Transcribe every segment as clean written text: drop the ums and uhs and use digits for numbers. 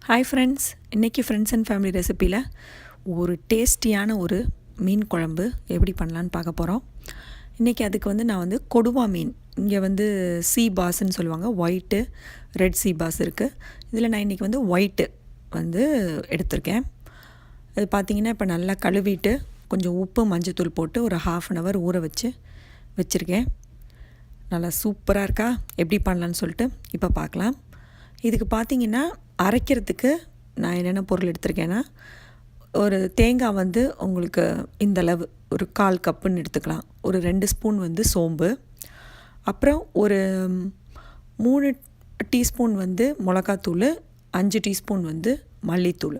Hi friends, இன்றைக்கி friends and family ரெசிப்பியில் ஒரு டேஸ்டியான ஒரு மீன் குழம்பு எப்படி பண்ணலான்னு பார்க்க போகிறோம். இன்றைக்கி அதுக்கு நான் கொடுவா மீன், இங்கே சீ பாஸ்ன்னு சொல்லுவாங்க, ஒயிட்டு ரெட் சீ பாஸ் இருக்குது. இதில் நான் இன்றைக்கி ஒயிட்டு எடுத்திருக்கேன். அது பார்த்திங்கன்னா இப்போ நல்லா கழுவிட்டு கொஞ்சம் உப்பு மஞ்சத்தூள் போட்டு ஒரு 1/2 hour ஊற வச்சுருக்கேன். நல்லா சூப்பராக இருக்கா, எப்படி பண்ணலான்னு சொல்லிட்டு இப்போ பார்க்கலாம். இதுக்கு பார்த்திங்கன்னா அரைக்கிறதுக்கு நான் என்னென்ன பொருள் எடுத்திருக்கேன்னா, ஒரு தேங்காய் உங்களுக்கு இந்த அளவு ஒரு 1/4 கப்புன்னு எடுத்துக்கலாம். ஒரு 2 ஸ்பூன் சோம்பு, அப்புறம் ஒரு 3 டீஸ்பூன் மிளகாத்தூள், 5 டீஸ்பூன் மல்லித்தூள்.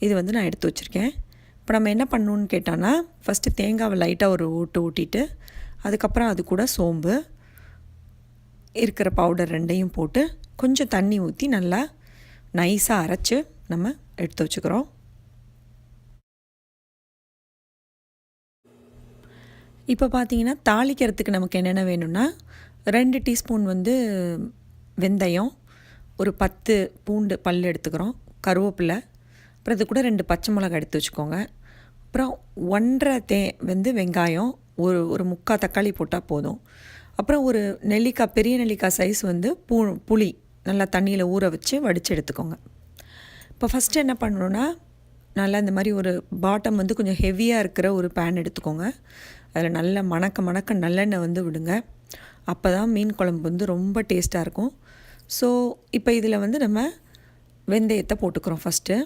இது நான் எடுத்து வச்சுருக்கேன். இப்போ நம்ம என்ன பண்ணணுன்னு கேட்டோன்னா, ஃபஸ்ட்டு தேங்காவை லைட்டாக ஒரு ஊட்டிட்டு அதுக்கப்புறம் அது கூட சோம்பு இருக்கிற பவுடர் 2ஐயும் போட்டு கொஞ்சம் தண்ணி ஊற்றி நல்லா நைஸாக அரைச்சி நம்ம எடுத்து வச்சுக்கிறோம். இப்போ பார்த்திங்கன்னா தாளிக்கிறதுக்கு நமக்கு என்னென்ன வேணும்னா, 2 டீஸ்பூன் வெந்தயம், ஒரு 10 பூண்டு பல் எடுத்துக்கிறோம், கருவேப்பிலை, அப்புறம் அது கூட 2 பச்சை மிளகாய் எடுத்து வச்சுக்கோங்க. அப்புறம் 1.5 வெங்காயம், ஒரு 3/4 தக்காளி போட்டால் போதும். அப்புறம் ஒரு நெல்லிக்காய், பெரிய நெல்லிக்காய் சைஸ் புளி நல்லா தண்ணியில் ஊற வச்சு வடித்து எடுத்துக்கோங்க. இப்போ ஃபஸ்ட்டு என்ன பண்ணணுன்னா, நல்லா இந்த மாதிரி ஒரு பாட்டம் கொஞ்சம் ஹெவியாக இருக்கிற ஒரு பேன் எடுத்துக்கோங்க. அதில் நல்ல மணக்க நல்லெண்ணெய் விடுங்க. அப்போ தான் மீன் குழம்பு ரொம்ப டேஸ்ட்டாக இருக்கும். ஸோ இப்போ இதில் நம்ம வெந்தயத்தை போட்டுக்கிறோம். ஃபஸ்ட்டு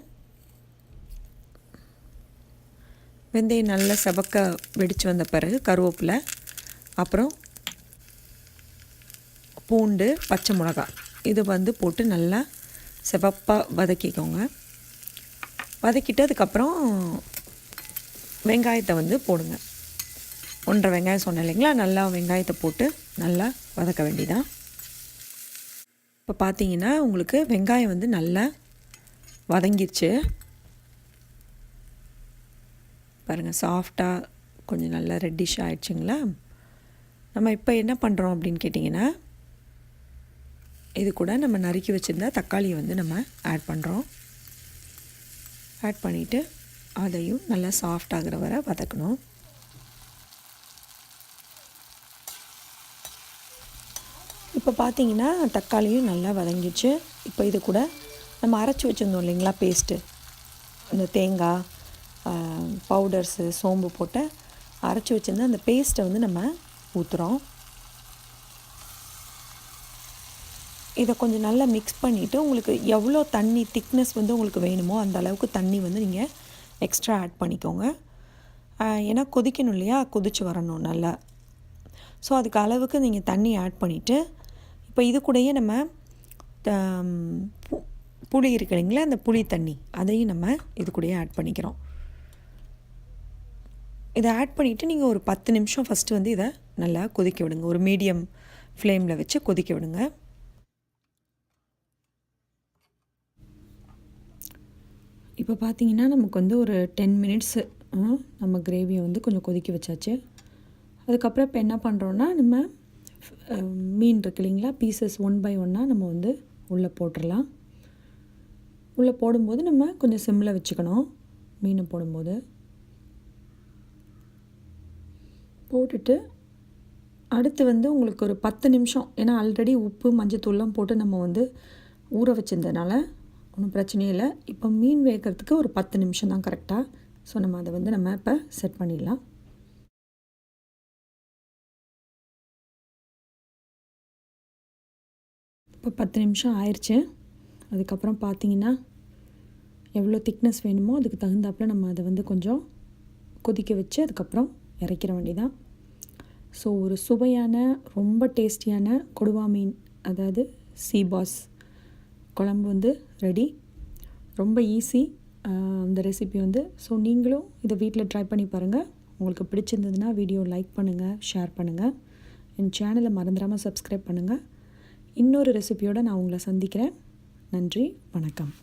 வெந்தயம் நல்லா செவக்க வெடித்து வந்த பிறகு கருவேப்பிலை, அப்புறம் பூண்டு, பச்சை மிளகாய் இது போட்டு நல்லா செவப்பாக வதக்கிக்கோங்க. வதக்கிட்டு அதுக்கப்புறம் வெங்காயத்தை போடுங்க. 1.5 வெங்காயம் சொன்னேன் இல்லைங்களா, நல்லா வெங்காயத்தை போட்டு நல்லா வதக்க வேண்டியதான். இப்போ பார்த்தீங்கன்னா உங்களுக்கு வெங்காயம் நல்லா வதங்கிருச்சு பாருங்கள், சாஃப்டாக கொஞ்சம் நல்லா ரெட்டிஷ் ஆகிடுச்சிங்களா. நம்ம இப்போ என்ன பண்ணுறோம் அப்படின்னு கேட்டிங்கன்னா, இது கூட நம்ம நறுக்கி வச்சுருந்தா தக்காளியை நம்ம ஆட் பண்ணுறோம். ஆட் பண்ணிவிட்டு அதையும் நல்லா சாஃப்ட் ஆகிற வரை வதக்கணும். இப்போ பார்த்திங்கன்னா தக்காளியும் நல்லா வதங்கிச்சு. இப்போ இது கூட நம்ம அரைச்சி வச்சுருந்தோம் இல்லைங்களா பேஸ்ட்டு, இந்த தேங்காய் பவுடர்ஸு சோம்பு போட்டு அரைச்சி வச்சுருந்தா அந்த பேஸ்ட்டை நம்ம ஊற்றுறோம். இதை கொஞ்சம் நல்லா மிக்ஸ் பண்ணிவிட்டு உங்களுக்கு எவ்வளோ தண்ணி திக்னஸ் உங்களுக்கு வேணுமோ அந்த அளவுக்கு தண்ணி நீங்கள் எக்ஸ்ட்ரா ஆட் பண்ணிக்கோங்க. ஏன்னா கொதிக்கணும் இல்லையா, கொதித்து வரணும் நல்லா. ஸோ அதுக்கு அளவுக்கு நீங்கள் தண்ணி ஆட் பண்ணிவிட்டு, இப்போ இது கூடயே நம்ம புளி இருக்கு இல்லைங்களா, அந்த புளி தண்ணி அதையும் நம்ம இது கூடயே ஆட் பண்ணிக்கிறோம். இதை ஆட் பண்ணிவிட்டு நீங்கள் ஒரு 10 நிமிஷம் ஃபஸ்ட்டு இதை நல்லா கொதிக்க விடுங்க. ஒரு மீடியம் ஃப்ளேமில் வச்சு கொதிக்க விடுங்க. இப்போ பார்த்தீங்கன்னா நமக்கு ஒரு 10 மினிட்ஸு நம்ம கிரேவியை கொஞ்சம் கொதிக்க வச்சாச்சு. அதுக்கப்புறம் இப்போ என்ன பண்ணுறோன்னா, நம்ம மீன் இருக்கு இல்லைங்களா, பீசஸ் 1 by 1 நம்ம உள்ளே போட்டுடலாம். உள்ளே போடும்போது நம்ம கொஞ்சம் சிம்மில் வச்சுக்கணும். மீனை போடும்போது போட்டுட்டு அடுத்து உங்களுக்கு ஒரு 10 நிமிஷம், ஏன்னா ஆல்ரெடி உப்பு மஞ்சத்தூள்லாம் போட்டு நம்ம ஊற வச்சிருந்ததுனால ஒன்றும் பிரச்சனையே இல்லை. இப்போ மீன் வேகிறதுக்கு ஒரு 10 நிமிஷம் தான் கரெக்டாக. ஸோ நம்ம அதை நம்ம இப்போ செட் பண்ணிடலாம். இப்போ 10 நிமிஷம் ஆயிடுச்சு. அதுக்கப்புறம் பார்த்திங்கன்னா எவ்வளோ திக்னஸ் வேணுமோ அதுக்கு தகுந்தாப்பில் நம்ம அதை கொஞ்சம் கொதிக்க வச்சு அதுக்கப்புறம் இறக்கிற வேண்டியதான். ஸோ ஒரு சுவையான ரொம்ப டேஸ்டியான கொடுவா மீன், அதாவது சீ பாஸ் குழம்பு ரெடி. ரொம்ப ஈஸி அந்த ரெசிபி ஸோ நீங்களும் இதை வீட்டில் ட்ரை பண்ணி பாருங்கள். உங்களுக்கு பிடிச்சிருந்ததுன்னா வீடியோ லைக் பண்ணுங்கள், ஷேர் பண்ணுங்கள். என் சேனலை மறந்துடாமல் சப்ஸ்கிரைப் பண்ணுங்கள். இன்னொரு ரெசிபியோடு நான் உங்களை சந்திக்கிறேன். நன்றி, வணக்கம்.